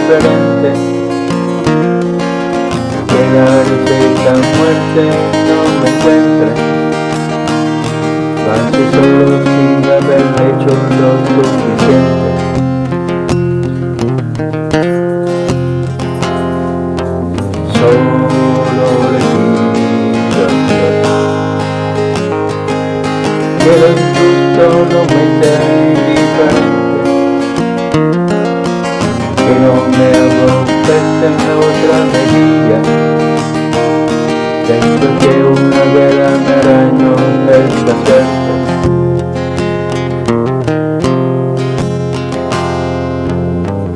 diferente. Quedarse esta muerte no me encuentra. Paso solo sin haber hecho lo suficiente. Solo le pido a Dios que el susto no me sea indiferente, que no me abofete en la otra mejilla. Siento que una vela me arañó esta suerte.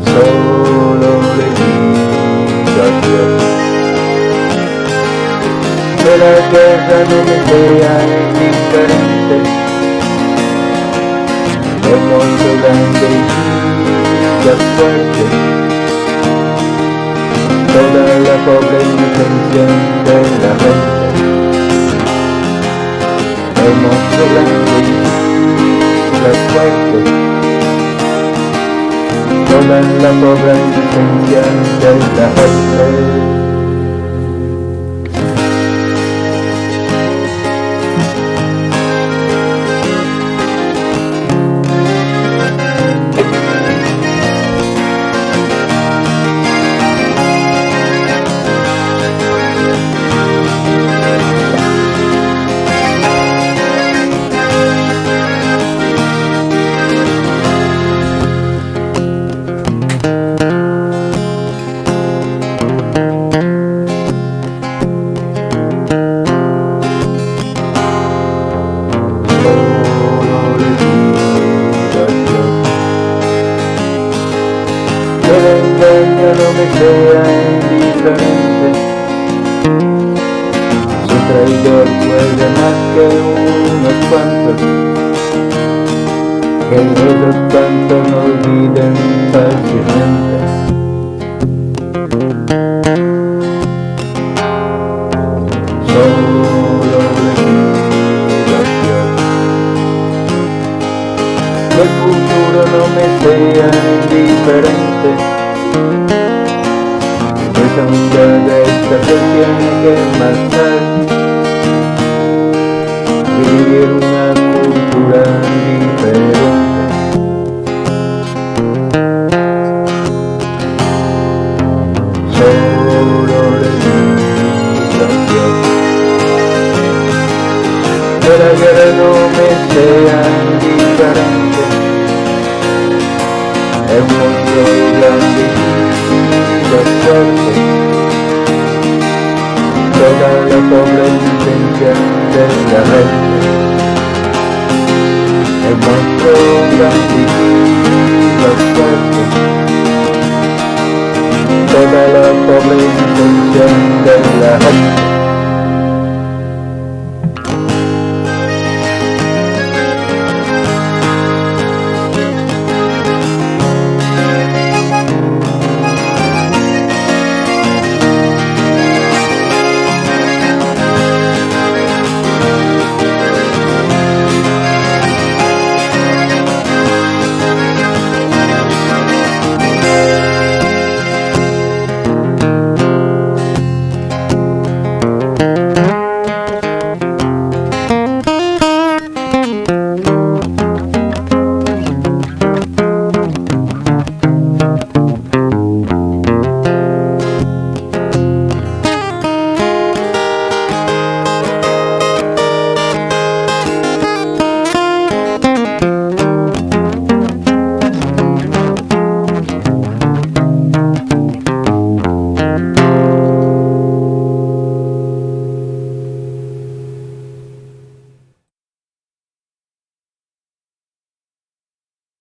Solo le pido a Dios que la guerra no me sea indiferente. El monstruo grande y vida fuerte, toda la pobre inocencia de la gente. El monstruo grande y vida fuerte, toda la pobre inocencia de la gente. Que el engaño no me sea indiferente. Su traidor puede más que unos cuantos, que esos cuantos no olviden fácilmente. Solo le pido a Dios que el futuro no me sea indiferente. Esa muchacha esta se tiene que marchar y vivir una cultura diferente. Solo le pido a Dios que la guerra no me sea indiferente. El mundo grande y fuerte, toda la pobre inocencia de la gente. El monstruo grande